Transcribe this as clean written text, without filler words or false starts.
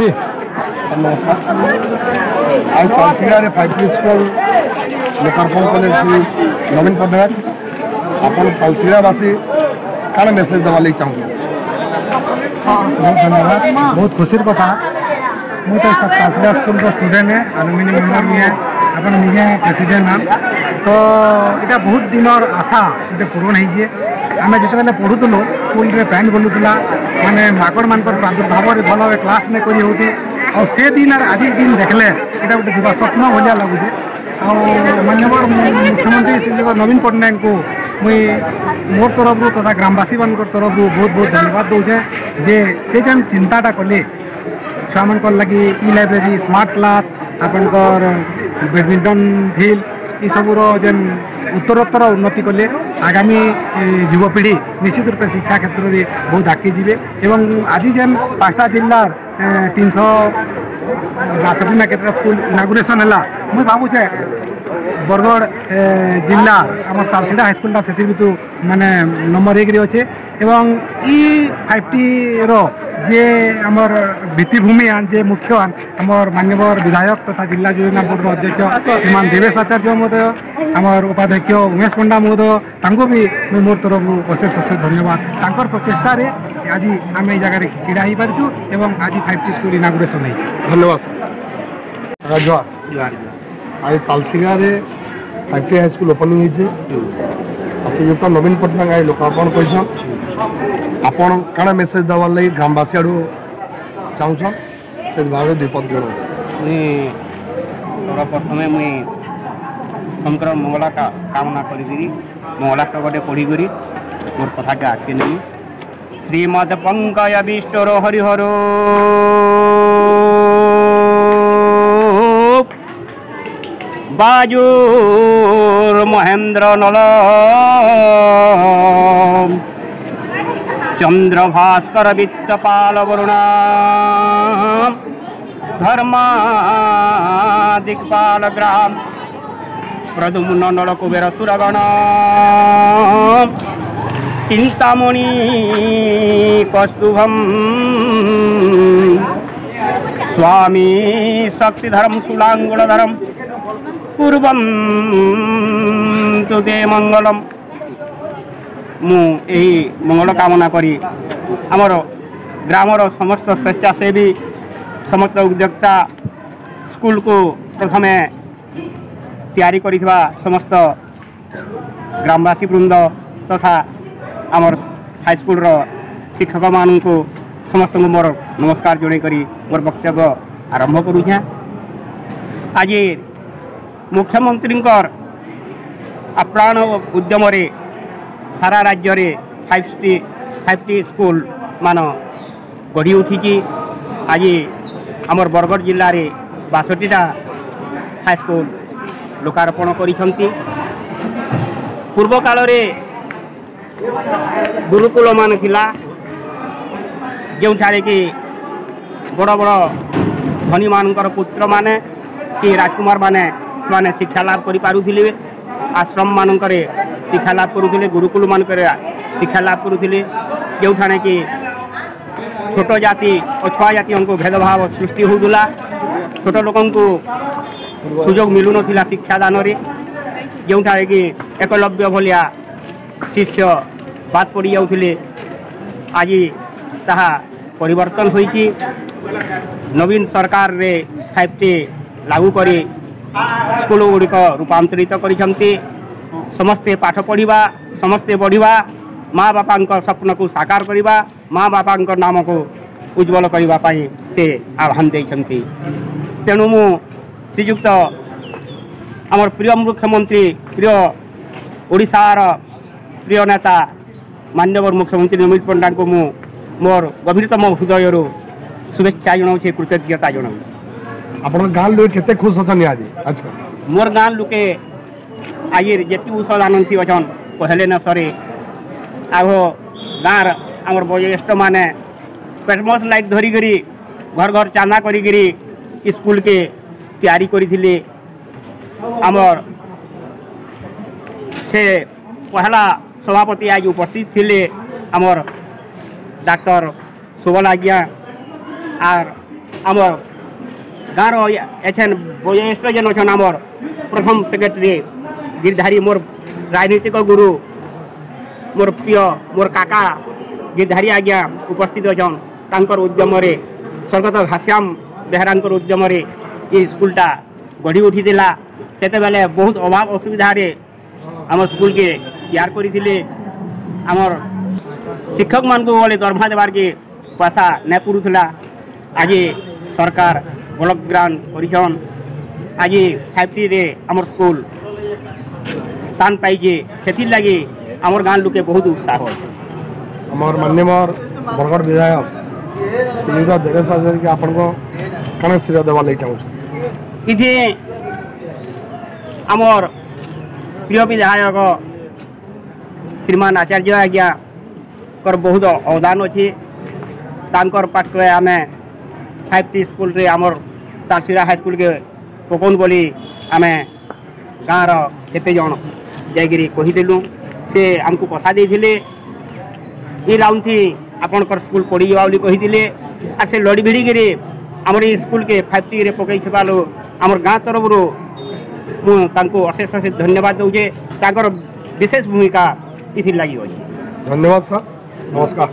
जी नमस्कार आज पालसिगा 5T school लोकार्पण कले श्री नवीन पट्टनायक अपन पालसिगावासी कौन मेसेज देवा लगी चाहूँ। बहुत धन्यवाद। बहुत खुशी कथा मुझे तो पालसिगा स्कूल का स्टूडेंट है अलुमिनी मेम्बर भी है अपन निजे प्रेसिडेंट नाम तो यहाँ बहुत दिन आशा ये पूरण हो आम जिते पढ़ुलु स्कूल रे पैंट गलुला माने माकड़ मान प्रादुर्भाव भल क्लास नहीं करी होती और से दिन आज दिन देखले यहाँ गोटे दिवा स्वप्न भाया लगुचे माननीय मुख्यमंत्री श्री नवीन पट्टनायक को मुई मोर तरफ तथा ग्रामवासी मान तरफ बहुत बहुत धन्यवाद दूचे जे से जेन चिंताटा कले छुआ मान लगी ई लाइब्रेरी स्मार्ट क्लास आपनकर बैडमिंटन फिल्ड ये सबूर जेन उत्तरोत्तर उन्नति कले आगामी युवपीढ़ी निश्चित रूप शिक्षा क्षेत्र में बहुत आगे जीवे एवं आज जेन 5टा जिलार 362 ना केतटा स्कूल इनागुरेशन है मुझे भावुचे बरगढ़ जिला आम तालसीड़ा हाईस्कूलटा से माने नंबर 1 रे अच्छे एवं ई 5T रो जे आमर भित्तिभूमि जे मुख्य आमर मान्यवर विधायक तथा जिला योजना बोर्ड अध्यक्ष श्रीमान देवेश आचार्य महोदय आमर उपाध्यक्ष उमेश पंडा महोदय तांको भी मैं मोर तरफ अशेष अशेष धन्यवाद तांकर प्रचेष्टा रे आज आम ये जगह छिड़ा हो पार्चु एवं आज 5T स्कूल इनागुरेशन है। धन्यवाद सर। जोहार आज तालसिगा 5T हाई स्कूल ओपनिंग होती श्रीयुक्त नवीन पट्टनायक आज लोकार्पण कर आपन कण मेसेज देवार लगी ग्रामवासी आड़ चाहून से भाव द्विपद जन प्रथम मुई शंकर मंगला का कामना करी मंगला तो गोटे पढ़ी मोर कथा के आगे नहीं श्रीमद पंकज विष्णुर हरिहर बाजुर महेंद्र नल चंद्र भास्कर वित्तपाल वरुणा धर्मा दिक्पाल ग्राम प्रदुम्न नल कुबेर सुरगण चिंतामणि कौस्तुभम स्वामी शक्तिधरम शूलांगुलधरम पूर्वं तुते मंगलम मु यही मंगल कामना करी आमर ग्रामर समस्त स्वेच्छासेवी समस्त उद्योक्ता स्कूल को प्रथमे तैयारी करिथिबा समस्त ग्रामवासी वृंद तथा आमर हाईस्कूल शिक्षक मान को समस्त मोर नमस्कार जन करी मोर वक्तव्य आरंभ करूँ। आज मुख्यमंत्री आप्राण उद्यम सारा राज्य रे 5T स्कूल मान गढ़ी उठी आज आमर बरगढ़ जिले में 62टा हाई स्कूल लोकार्पण करिसंती। पूर्व काल रे गुरुकुल मान थिला जोठारे कि बड़ बड़ धनी मानकर पुत्र माने कि राजकुमार माने शिक्षा लाभ करि पारुथिले आश्रम मानकर शिक्षा लाभ करुथिले गुरुकुल मानकर शिक्षा लाभ करुथिले जोठाने कि छोट जाति और छुआ जाति उनको भेदभाव सृष्टि होउला छोट लोक सुजोग मिलू नथिला शिक्षादान रे जोठारे कि एकलव्य भलिया शिष्य बात पड़ी जाउथिले आज ताहा परिवर्तन होइछि। नवीन सरकार रे 5T लागू करी स्कूल गुड़िक रूपांतरित करिसंती। समस्ते पाठ पढ़ा समस्ते बढ़िया माँ बापा स्वप्न को साकार करवा माँ बापा नाम को उज्जवल करने से आह्वान देइछंती। तेणु मु श्रीयुक्त आमर प्रिय मुख्यमंत्री प्रिय ओडिशार प्रिय नेता माननीय मुख्यमंत्री नवीन पट्टनायक को मु मोर गभीरतम हृदय शुभेच्छा जनाऊे कृतज्ञता जनाऊँ। आपन गाँव लोग केते खुश अछन आज? अच्छा मोर गाँव लोके आज जेती ऊषध आनंदी अच्छन कहले न सरे आग गाँव आमर वयोज्येष्ठ मैंने क्रिसमस लाइट धरिकी घर घर चांदा करी स्कूल के तैयारी करी आमर से पहला सभापति आज उपस्थित थिले आमर डॉक्टर सुबल आज्ञा आर आमर गाँव एछन बयोज्येष्ठ जेन अच्छन आमर प्रथम सेक्रेटरी गिरधारी मोर राजनीतिक गुरु मोर प्रिय मोर काका गिरधारी आज्ञा उपस्थित अच्छन तांकर उद्यम स्वर्गत घाश्याम बेहरान उद्यम ये स्कूलटा गढ़ी उठी से बहुत अभाव असुविधा आम स्कूल के तैयार करते आमर शिक्षक मान को बोले दरमा देवार के पैसा नहीं पुरुला आज सरकार ब्लॉक ग्रांट कर आज 5T रे आमर स्कूल स्थान पाइजे से लगी आमर गाँव लोके बहुत उत्साह आमर मान्यवर बरगढ़ विधायक श्रीयुत देवेश आचार्य के आपन को कण श्रेय देवा लगे चाहूँ इथे आमर प्रिय विधायक श्रीमान आचार्य आज्ञा कर बहुत अवदान अच्छी तांकर पाठ्य आम 5T स्कूल रे आमर तालसीरा हाई स्कूल के पकौन बोली आम गाँव केते जन जाकि कहीदेलु से आमको कथा देते ये राउंड थी आपणकर स्कूल पड़ी जावा बोली कही आर से लड़ी भिड़ी आमर ये स्कूल के 5T रे पकई आमर गाँव तरफ मुझे अशेष अशेष धन्यवाद दूचे विशेष भूमिका इसी लगी अच्छी धन्यवाद सर नमस्कार।